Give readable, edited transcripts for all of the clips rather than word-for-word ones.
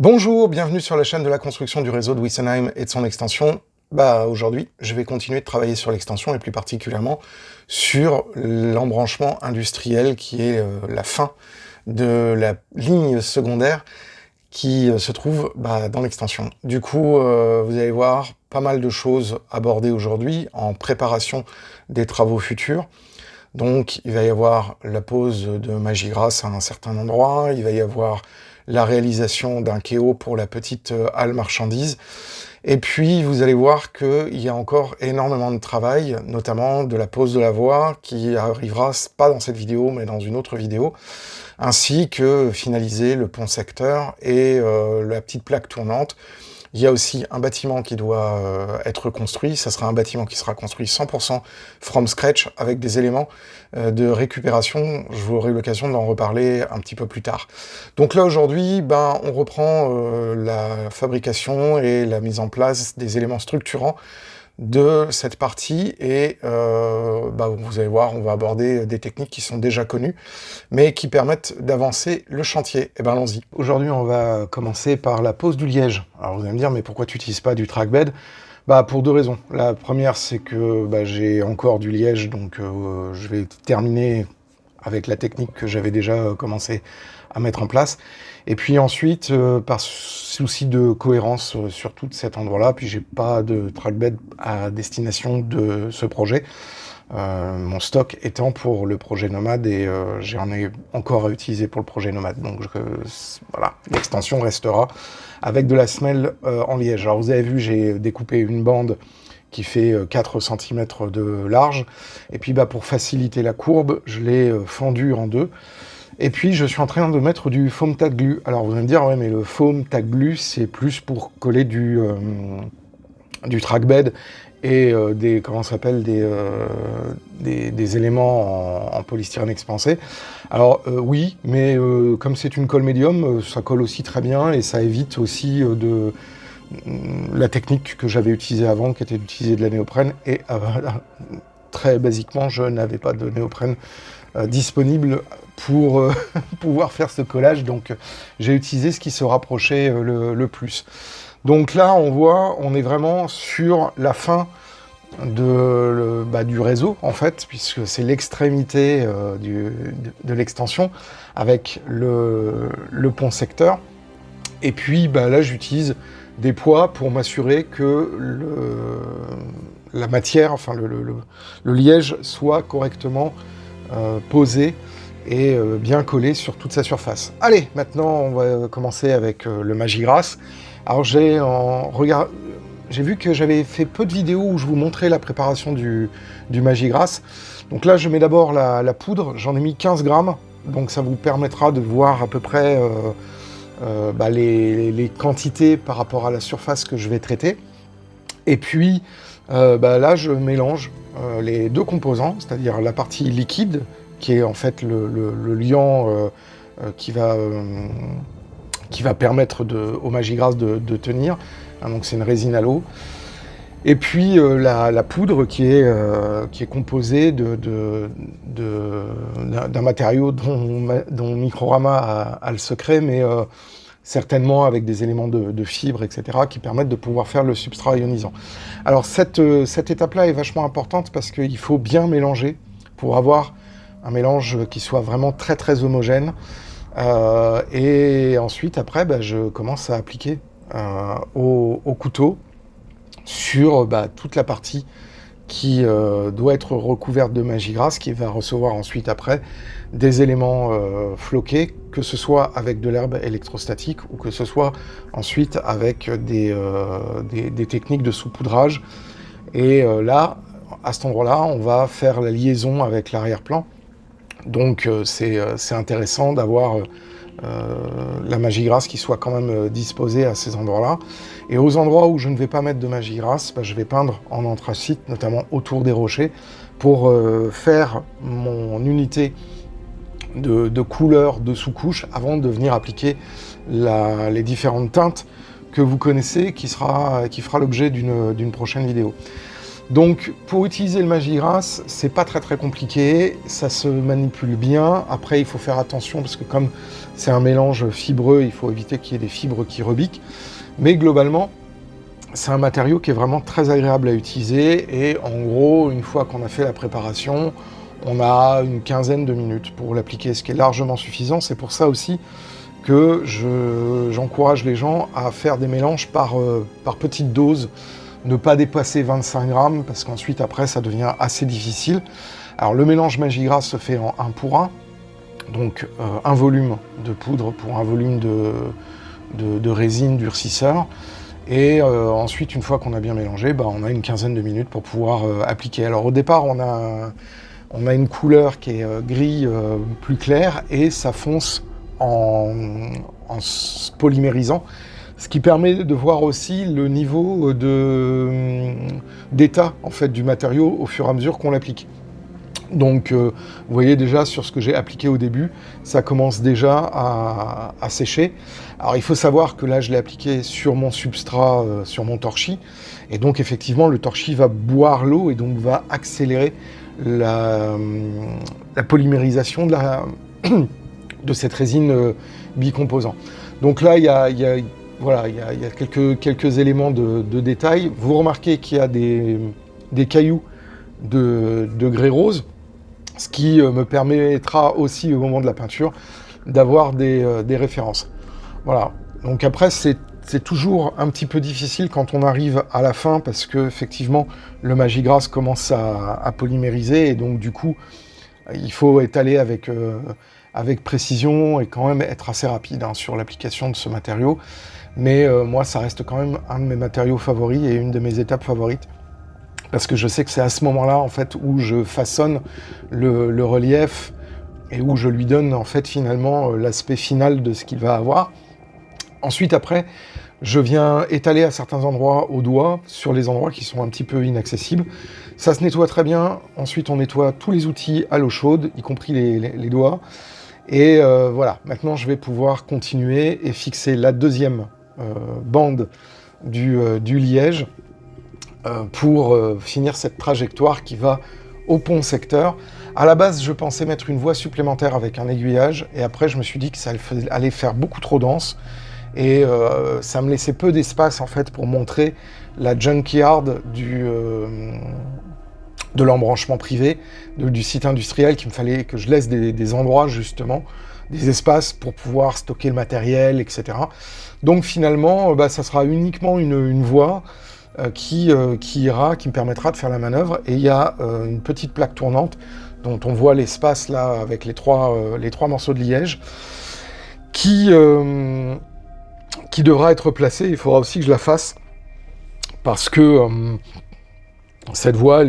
Bonjour, bienvenue sur la chaîne de la construction du réseau de Witsenheim et de son extension. Aujourd'hui, je vais continuer de travailler sur l'extension et plus particulièrement sur l'embranchement industriel qui est la fin de la ligne secondaire qui se trouve dans l'extension. Du coup, vous allez voir pas mal de choses abordées aujourd'hui en préparation des travaux futurs. Donc, il va y avoir la pose de Magigrass à un certain endroit, il va y avoir la réalisation d'un KO pour la petite halle marchandise. Et puis, vous allez voir qu'il y a encore énormément de travail, notamment de la pose de la voie, qui arrivera pas dans cette vidéo, mais dans une autre vidéo, ainsi que finaliser le pont secteur et la petite plaque tournante. Il y a aussi un bâtiment qui doit être construit. Ça sera un bâtiment qui sera construit 100% from scratch avec des éléments de récupération. Je aurai l'occasion d'en reparler un petit peu plus tard. Donc là, aujourd'hui, on reprend la fabrication et la mise en place des éléments structurants de cette partie et vous allez voir, on va aborder des techniques qui sont déjà connues, mais qui permettent d'avancer le chantier. Et allons-y. Aujourd'hui, on va commencer par la pose du liège. Alors vous allez me dire, mais pourquoi tu n'utilises pas du trackbed ? Pour deux raisons. La première, c'est que j'ai encore du liège, donc je vais terminer avec la technique que j'avais déjà commencé à mettre en place. Et puis ensuite, par souci de cohérence sur tout cet endroit-là, puis j'ai pas de trackbed à destination de ce projet. Mon stock étant pour le projet Nomade et j'en ai encore à utiliser pour le projet Nomade. Donc voilà, l'extension restera avec de la semelle en liège. Alors vous avez vu, j'ai découpé une bande qui fait 4 cm de large. Et puis pour faciliter la courbe, je l'ai fendue en deux. Et puis je suis en train de mettre du foam tack glue. Alors vous allez me dire, ouais, mais le foam tack glue, c'est plus pour coller du trackbed et des éléments en polystyrène expansé. Alors oui, mais comme c'est une colle médium, ça colle aussi très bien et ça évite aussi la technique que j'avais utilisée avant, qui était d'utiliser de la néoprène. Et très basiquement, je n'avais pas de néoprène disponible pour pouvoir faire ce collage, donc j'ai utilisé ce qui se rapprochait le plus. Donc là, on voit, on est vraiment sur la fin du réseau, en fait, puisque c'est l'extrémité de l'extension avec le pont secteur. Et puis là, j'utilise des poids pour m'assurer que la matière, enfin le liège, soit correctement posé et bien collé sur toute sa surface. Allez, maintenant on va commencer avec le Magigrass. Alors j'ai vu que j'avais fait peu de vidéos où je vous montrais la préparation du Magigrass. Donc là je mets d'abord la poudre, j'en ai mis 15 grammes, donc ça vous permettra de voir à peu près les quantités par rapport à la surface que je vais traiter. Et puis là je mélange les deux composants, c'est-à-dire la partie liquide, qui est en fait le liant qui va permettre au Magigrass de tenir. Donc c'est une résine à l'eau. Et puis la poudre qui est composée d'un matériau dont Microrama a le secret, mais certainement avec des éléments de fibres, etc., qui permettent de pouvoir faire le substrat ionisant. Alors cette étape-là est vachement importante parce qu'il faut bien mélanger pour avoir un mélange qui soit vraiment très très homogène. Et ensuite, après, je commence à appliquer au couteau sur toute la partie qui doit être recouverte de Magigrass, qui va recevoir ensuite après des éléments floqués, que ce soit avec de l'herbe électrostatique ou que ce soit ensuite avec des techniques de saupoudrage. Et là, à cet endroit-là, on va faire la liaison avec l'arrière-plan. Donc c'est intéressant d'avoir la Magigrass qui soit quand même disposée à ces endroits-là. Et aux endroits où je ne vais pas mettre de Magigrass, je vais peindre en anthracite, notamment autour des rochers, pour faire mon unité de couleur de sous-couche avant de venir appliquer les différentes teintes que vous connaissez, qui fera l'objet d'une prochaine vidéo. Donc pour utiliser le Magigras, c'est pas très compliqué, ça se manipule bien. Après il faut faire attention parce que comme c'est un mélange fibreux, il faut éviter qu'il y ait des fibres qui rebiquent. Mais globalement, c'est un matériau qui est vraiment très agréable à utiliser et en gros, une fois qu'on a fait la préparation, on a une quinzaine de minutes pour l'appliquer, ce qui est largement suffisant. C'est pour ça aussi que j'encourage les gens à faire des mélanges par petites doses, ne pas dépasser 25 grammes, parce qu'ensuite, après, ça devient assez difficile. Alors, le mélange Magigras se fait en 1 pour 1, donc un volume de poudre pour un volume de résine durcisseur. Et ensuite, une fois qu'on a bien mélangé, on a une quinzaine de minutes pour pouvoir appliquer. Alors, au départ, on a une couleur qui est gris plus clair, et ça fonce en se polymérisant, ce qui permet de voir aussi le niveau d'état en fait, du matériau au fur et à mesure qu'on l'applique. Donc vous voyez déjà sur ce que j'ai appliqué au début, ça commence déjà à sécher. Alors il faut savoir que là je l'ai appliqué sur mon substrat, sur mon torchis, et donc effectivement le torchis va boire l'eau et donc va accélérer la polymérisation de cette résine bicomposant. Donc là il y a quelques éléments de détail. Vous remarquez qu'il y a des cailloux de grès rose, ce qui me permettra aussi au moment de la peinture d'avoir des références. Voilà. Donc après c'est toujours un petit peu difficile quand on arrive à la fin parce que effectivement le Magigras commence à polymériser et donc du coup il faut étaler avec précision et quand même être assez rapide sur l'application de ce matériau. Mais moi, ça reste quand même un de mes matériaux favoris et une de mes étapes favorites. Parce que je sais que c'est à ce moment-là, en fait, où je façonne le relief et où je lui donne, en fait, finalement, l'aspect final de ce qu'il va avoir. Ensuite, après, je viens étaler à certains endroits au doigt, sur les endroits qui sont un petit peu inaccessibles. Ça se nettoie très bien. Ensuite, on nettoie tous les outils à l'eau chaude, y compris les doigts. Et voilà, maintenant, je vais pouvoir continuer et fixer la deuxième bande du liège pour finir cette trajectoire qui va au pont secteur. À la base, je pensais mettre une voie supplémentaire avec un aiguillage, et après, je me suis dit que ça allait faire beaucoup trop dense, et ça me laissait peu d'espace, en fait, pour montrer la junkyard de l'embranchement privé, du site industriel, qu'il me fallait que je laisse des endroits, justement, des espaces pour pouvoir stocker le matériel, etc. Donc finalement, ça sera uniquement une voie qui me permettra de faire la manœuvre. Et il y a une petite plaque tournante dont on voit l'espace là avec les trois morceaux de liège qui devra être placée. Il faudra aussi que je la fasse parce que cette voie,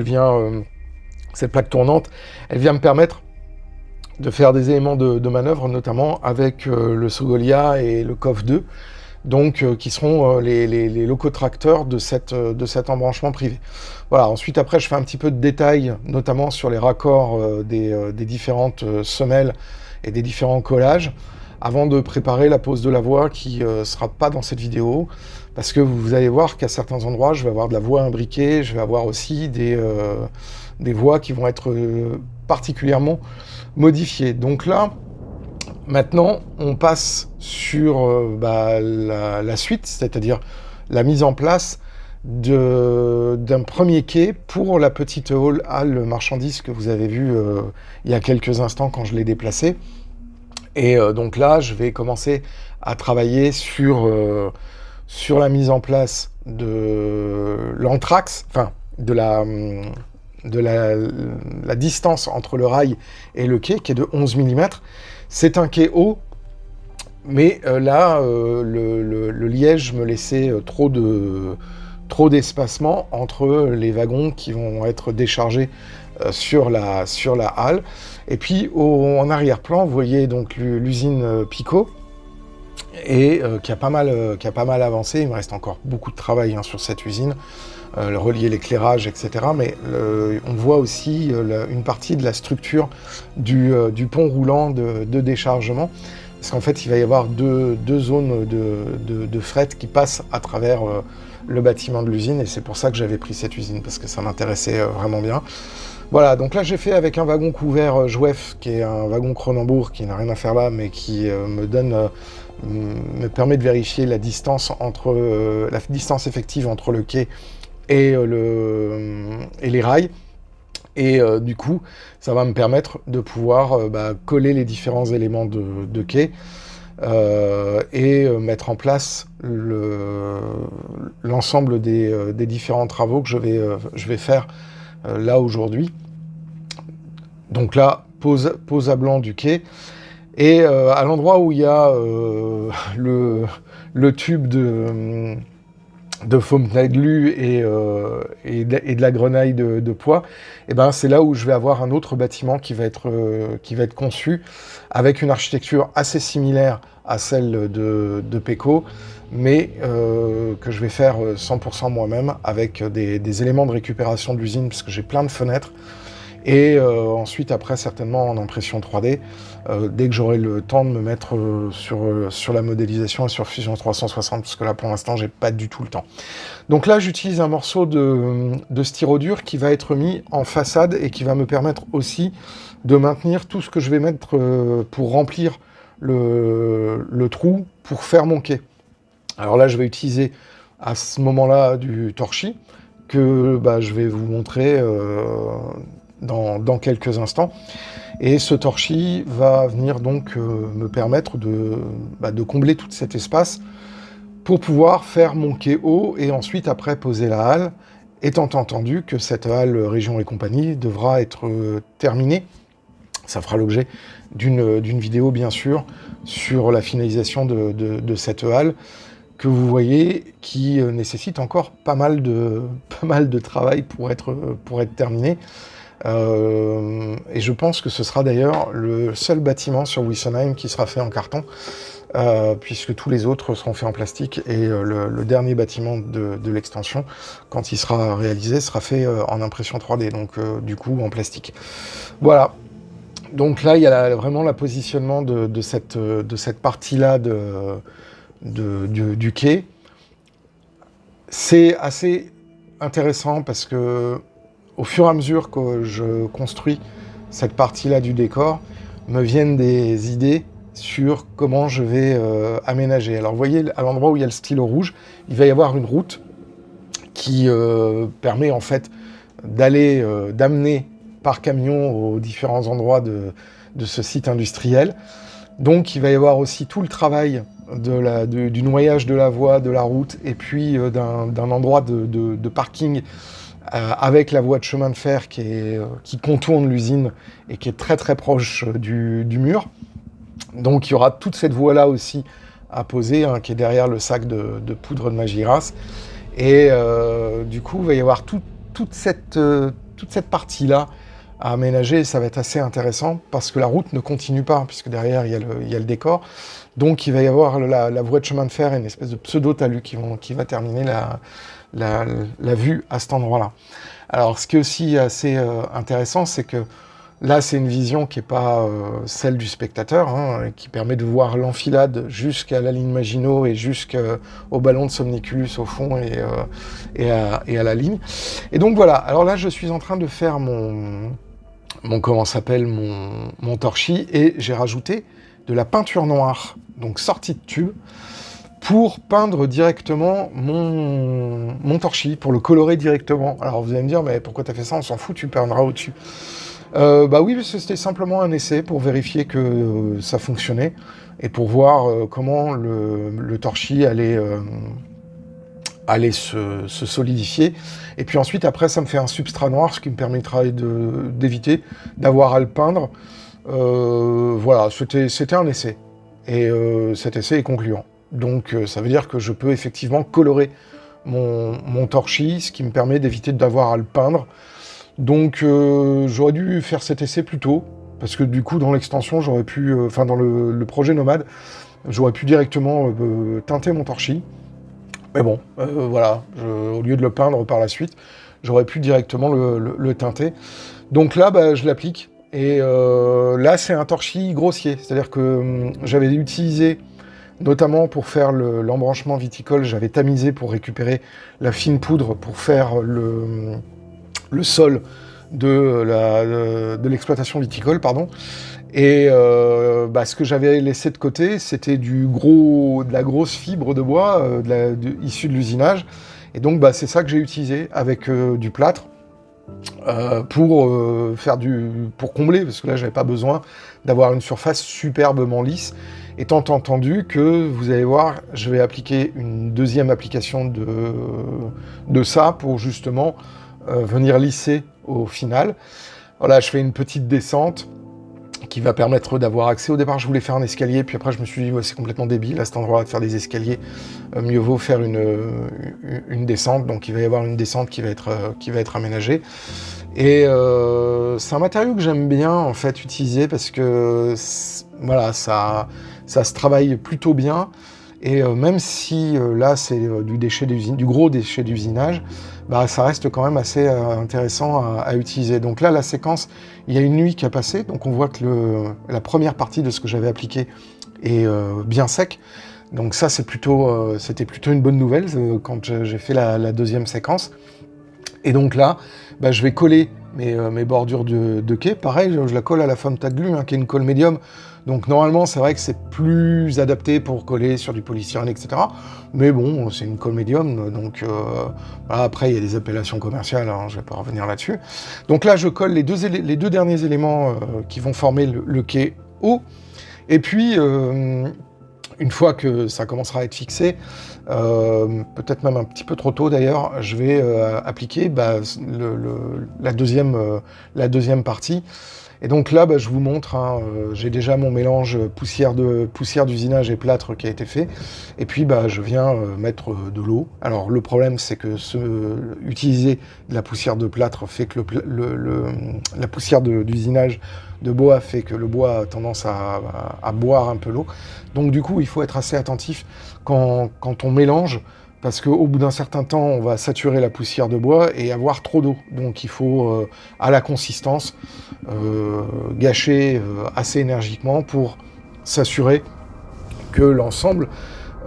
cette plaque tournante, elle vient me permettre de faire des éléments de manœuvre, notamment avec le Sogolia et le COF 2, donc qui seront les locotracteurs de cet embranchement privé. Voilà. Ensuite, après, je fais un petit peu de détails, notamment sur les raccords des différentes semelles et des différents collages, avant de préparer la pose de la voie qui sera pas dans cette vidéo, parce que vous allez voir qu'à certains endroits, je vais avoir de la voie imbriquée, je vais avoir aussi des voies qui vont être particulièrement modifiées. Donc là, maintenant, on passe sur la suite, c'est-à-dire la mise en place d'un premier quai pour la petite halle marchandise que vous avez vue il y a quelques instants quand je l'ai déplacée. Et donc là, je vais commencer à travailler sur la mise en place de l'anthrax, enfin de la distance entre le rail et le quai, qui est de 11 mm. C'est un quai haut, mais là, le liège me laissait trop d'espacement entre les wagons qui vont être déchargés sur la halle. Et puis en arrière-plan, vous voyez donc l'usine Picot, et qui a pas mal avancé. Il me reste encore beaucoup de travail sur cette usine, relier l'éclairage, etc. Mais on voit aussi une partie de la structure du pont roulant de déchargement. parce qu'en fait, il va y avoir deux zones de fret qui passent à travers le bâtiment de l'usine, et c'est pour ça que j'avais pris cette usine, parce que ça m'intéressait vraiment bien. Voilà, donc là j'ai fait avec un wagon couvert Jouef, qui est un wagon Cronenbourg, qui n'a rien à faire là, mais qui me permet de vérifier la distance effective entre le quai et les rails. Et du coup, ça va me permettre de pouvoir coller les différents éléments de quai et mettre en place l'ensemble des différents travaux que je vais faire là aujourd'hui. Donc là, pose à blanc du quai. Et à l'endroit où il y a le tube de Foamtaglu et de la grenaille de poids, et ben c'est là où je vais avoir un autre bâtiment qui va être conçu avec une architecture assez similaire à celle de Pecco, mais que je vais faire 100% moi-même avec des éléments de récupération de l'usine, parce que j'ai plein de fenêtres. Et ensuite, après, certainement en impression 3D, dès que j'aurai le temps de me mettre sur la modélisation et sur Fusion 360, parce que là, pour l'instant, j'ai pas du tout le temps. Donc là, j'utilise un morceau de styrodure qui va être mis en façade et qui va me permettre aussi de maintenir tout ce que je vais mettre pour remplir le trou pour faire mon quai. Alors là, je vais utiliser à ce moment-là du torchis que je vais vous montrer dans quelques instants. Et ce torchis va venir donc me permettre de combler tout cet espace pour pouvoir faire mon quai haut et ensuite après poser la halle, étant entendu que cette halle Région et compagnie devra être terminée. Ça fera l'objet d'une vidéo bien sûr sur la finalisation de cette halle que vous voyez qui nécessite encore pas mal de travail pour être terminé. Et je pense que ce sera d'ailleurs le seul bâtiment sur Wessenheim qui sera fait en carton, puisque tous les autres seront faits en plastique, et le dernier bâtiment de l'extension, quand il sera réalisé, sera fait en impression 3D, donc du coup en plastique. Voilà. Donc là, il y a vraiment le positionnement de cette partie-là du quai. C'est assez intéressant parce que au fur et à mesure que je construis cette partie-là du décor, me viennent des idées sur comment je vais aménager. Alors vous voyez, à l'endroit où il y a le stylo rouge, il va y avoir une route qui permet en fait d'amener par camion aux différents endroits de ce site industriel. Donc il va y avoir aussi tout le travail du noyage de la voie, de la route, et puis d'un endroit de parking avec la voie de chemin de fer qui contourne l'usine et qui est très très proche du mur. Donc il y aura toute cette voie-là aussi à poser, qui est derrière le sac de poudre de Magiras. Et du coup, il va y avoir toute cette partie-là à aménager, et ça va être assez intéressant parce que la route ne continue pas, puisque derrière il y a le décor. Donc il va y avoir la voie de chemin de fer et une espèce de pseudo-talus qui va terminer la vue à cet endroit-là. Alors ce qui est aussi assez intéressant, c'est que là c'est une vision qui n'est pas celle du spectateur, qui permet de voir l'enfilade jusqu'à la ligne Maginot et jusqu'au ballon de Somniculus au fond et à la ligne. Et donc voilà, alors là je suis en train de faire mon torchis, et j'ai rajouté de la peinture noire, donc sortie de tube, pour peindre directement mon torchis, pour le colorer directement. Alors vous allez me dire, mais pourquoi tu as fait ça? On s'en fout, tu peindras au-dessus. Oui, parce que c'était simplement un essai pour vérifier que ça fonctionnait, et pour voir comment le torchis allait se solidifier. Et puis ensuite, après, ça me fait un substrat noir, ce qui me permettra d'éviter d'avoir à le peindre. Voilà, c'était un essai. Et cet essai est concluant. Donc ça veut dire que je peux effectivement colorer mon torchis, ce qui me permet d'éviter d'avoir à le peindre. Donc j'aurais dû faire cet essai plus tôt, parce que du coup, dans l'extension, j'aurais pu... dans le projet Nomade, j'aurais pu directement teinter mon torchis. Mais bon, voilà, au lieu de le peindre par la suite, j'aurais pu directement le teinter. Donc là, je l'applique. Et là, c'est un torchis grossier. C'est-à-dire que j'avais utilisé, notamment pour faire l'embranchement viticole, j'avais tamisé pour récupérer la fine poudre pour faire le sol de l'exploitation viticole, pardon. Et ce que j'avais laissé de côté, c'était de la grosse fibre de bois issue de l'usinage. Et donc, c'est ça que j'ai utilisé avec du plâtre pour combler, parce que là, j'avais pas besoin d'avoir une surface superbement lisse. Étant entendu que, vous allez voir, je vais appliquer une deuxième application de ça pour justement venir lisser au final. Voilà, je fais une petite descente qui va permettre d'avoir accès. Au départ, je voulais faire un escalier, puis après, je me suis dit, c'est complètement débile à cet endroit de faire des escaliers. Mieux vaut faire une descente. Donc, il va y avoir une descente qui va être aménagée. Et c'est un matériau que j'aime bien, en fait, utiliser parce que, voilà, ça se travaille plutôt bien. Et même si là, c'est du gros déchet d'usinage, ça reste quand même assez intéressant à utiliser. Donc là, la séquence, il y a une nuit qui a passé, donc on voit que la première partie de ce que j'avais appliqué est bien sec. Donc ça, c'était plutôt une bonne nouvelle quand j'ai fait la deuxième séquence. Et donc là, je vais coller mes bordures de quai. Pareil, je la colle à la foam tack glue, qui est une colle médium. Donc normalement, c'est vrai que c'est plus adapté pour coller sur du polystyrène, etc. Mais bon, c'est une colle médium, donc voilà, après, il y a des appellations commerciales, je ne vais pas revenir là-dessus. Donc là, je colle les deux derniers éléments qui vont former le quai haut. Et puis, une fois que ça commencera à être fixé, peut-être même un petit peu trop tôt d'ailleurs, je vais appliquer la deuxième partie. Et donc là, je vous montre, j'ai déjà mon mélange poussière d'usinage et plâtre qui a été fait. Et puis, je viens mettre de l'eau. Alors, le problème, c'est que utiliser de la poussière de plâtre fait que la poussière d'usinage de bois fait que le bois a tendance à boire un peu l'eau. Donc, du coup, il faut être assez attentif quand on mélange, parce qu'au bout d'un certain temps, on va saturer la poussière de bois et avoir trop d'eau. Donc il faut, à la consistance, gâcher assez énergiquement pour s'assurer que l'ensemble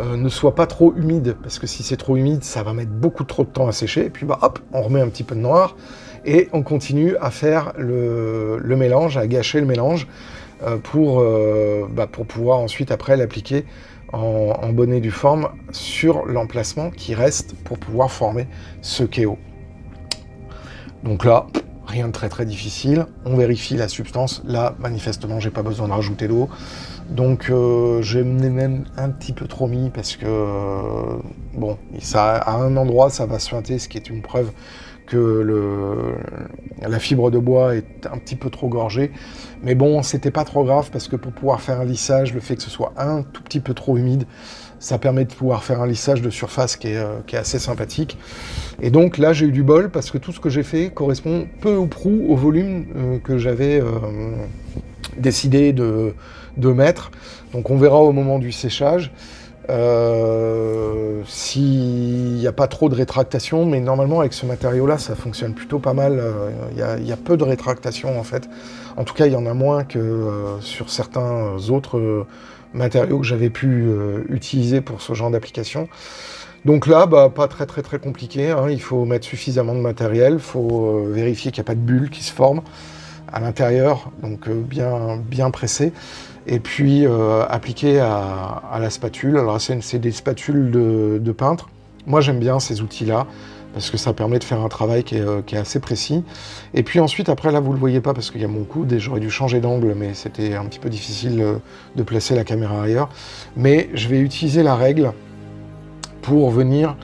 ne soit pas trop humide. Parce que si c'est trop humide, ça va mettre beaucoup trop de temps à sécher. Et puis hop, on remet un petit peu de noir et on continue à faire le mélange, à gâcher le mélange pour pouvoir ensuite après l'appliquer en bonne et due forme sur l'emplacement qui reste pour pouvoir former ce KO. Donc là, rien de très très difficile. On vérifie la substance. Là, manifestement, j'ai pas besoin de rajouter d'eau. Donc, j'ai même un petit peu trop mis parce que, à un endroit, ça va suinter, ce qui est une preuve que la fibre de bois est un petit peu trop gorgée. Mais bon, c'était pas trop grave parce que pour pouvoir faire un lissage, le fait que ce soit un tout petit peu trop humide, ça permet de pouvoir faire un lissage de surface qui est assez sympathique. Et donc là, j'ai eu du bol parce que tout ce que j'ai fait correspond peu ou prou au volume que j'avais décidé de mettre. Donc on verra au moment du séchage. S'il n'y a pas trop de rétractation, mais normalement avec ce matériau-là, ça fonctionne plutôt pas mal. Il y a peu de rétractation en fait. En tout cas, il y en a moins que sur certains autres matériaux que j'avais pu utiliser pour ce genre d'application. Donc là, pas très très très compliqué. Il faut mettre suffisamment de matériel, il faut vérifier qu'il n'y a pas de bulles qui se forment à l'intérieur, donc bien pressé. Et puis appliquer à la spatule. Alors c'est des spatules de peintre. Moi j'aime bien ces outils-là, parce que ça permet de faire un travail qui est assez précis. Et puis ensuite, après là vous le voyez pas parce qu'il y a mon coude et j'aurais dû changer d'angle, mais c'était un petit peu difficile de placer la caméra ailleurs. Mais je vais utiliser la règle pour venir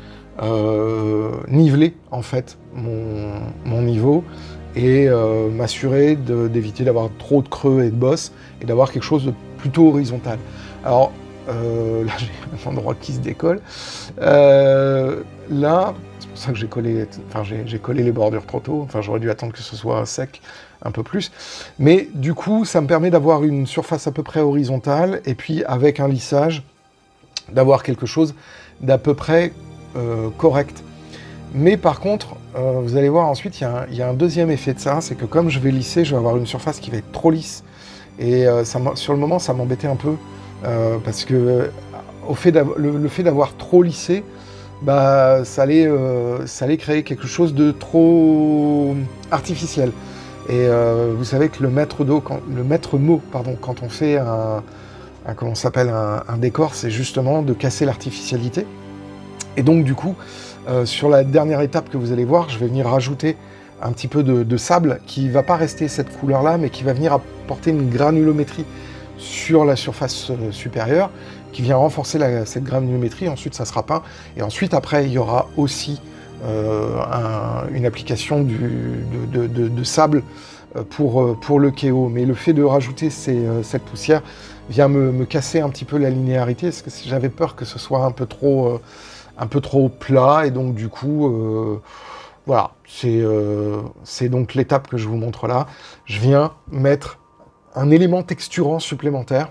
niveler en fait mon niveau et m'assurer d'éviter d'avoir trop de creux et de bosses et d'avoir quelque chose de plutôt horizontal. Alors là j'ai un endroit qui se décolle. Là, c'est pour ça que j'ai collé les bordures trop tôt. Enfin, j'aurais dû attendre que ce soit sec un peu plus. Mais du coup, ça me permet d'avoir une surface à peu près horizontale et puis avec un lissage, d'avoir quelque chose d'à peu près correct. Mais par contre, vous allez voir ensuite, il y a un deuxième effet de ça, c'est que comme je vais lisser, je vais avoir une surface qui va être trop lisse Et sur le moment, ça m'embêtait un peu, parce que le fait d'avoir trop lissé, bah, ça allait créer quelque chose de trop artificiel. Et vous savez que le maître mot, pardon, quand on fait comment ça s'appelle, un décor, c'est justement de casser l'artificialité. Et donc du coup, sur la dernière étape que vous allez voir, je vais venir rajouter un petit peu de sable qui va pas rester cette couleur-là, mais qui va venir apporter une granulométrie sur la surface supérieure, qui vient renforcer cette granulométrie. Ensuite, ça sera peint. Et ensuite, après, il y aura aussi une application de sable pour le KO. Mais le fait de rajouter cette poussière vient me casser un petit peu la linéarité, parce que j'avais peur que ce soit un peu trop plat, et donc du coup, voilà, c'est donc l'étape que je vous montre là. Je viens mettre un élément texturant supplémentaire.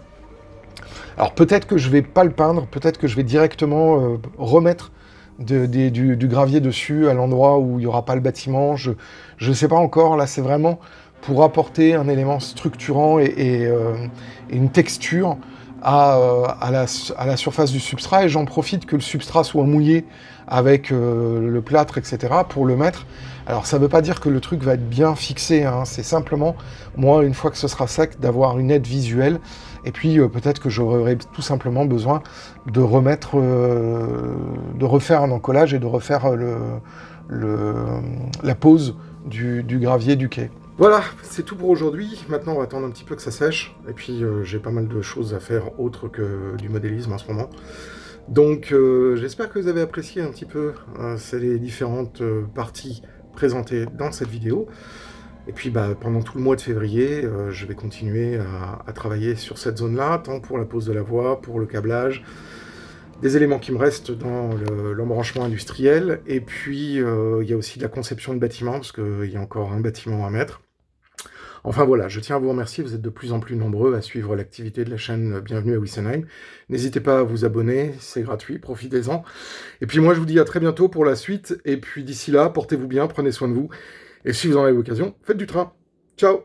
Alors peut-être que je vais pas le peindre, peut-être que je vais directement remettre du gravier dessus à l'endroit où il n'y aura pas le bâtiment. Je ne sais pas encore, là c'est vraiment pour apporter un élément structurant et une texture à la surface du substrat, et j'en profite que le substrat soit mouillé avec le plâtre, etc., pour le mettre. Alors ça ne veut pas dire que le truc va être bien fixé, hein, c'est simplement, moi, une fois que ce sera sec, d'avoir une aide visuelle, et puis peut-être que j'aurai tout simplement besoin de refaire un encollage et de refaire la pose du gravier du quai. Voilà, c'est tout pour aujourd'hui. Maintenant, on va attendre un petit peu que ça sèche. Et puis, j'ai pas mal de choses à faire autres que du modélisme en ce moment. Donc, j'espère que vous avez apprécié un petit peu ces différentes parties présentées dans cette vidéo. Et puis, pendant tout le mois de février, je vais continuer à travailler sur cette zone-là, tant pour la pose de la voie, pour le câblage, des éléments qui me restent dans l'embranchement industriel. Et puis, il y a aussi de la conception de bâtiments, parce qu'il y a encore un bâtiment à mettre. Enfin voilà, je tiens à vous remercier, vous êtes de plus en plus nombreux à suivre l'activité de la chaîne Bienvenue à Wessenheim. N'hésitez pas à vous abonner, c'est gratuit, profitez-en. Et puis moi je vous dis à très bientôt pour la suite, et puis d'ici là, portez-vous bien, prenez soin de vous, et si vous en avez l'occasion, faites du train. Ciao!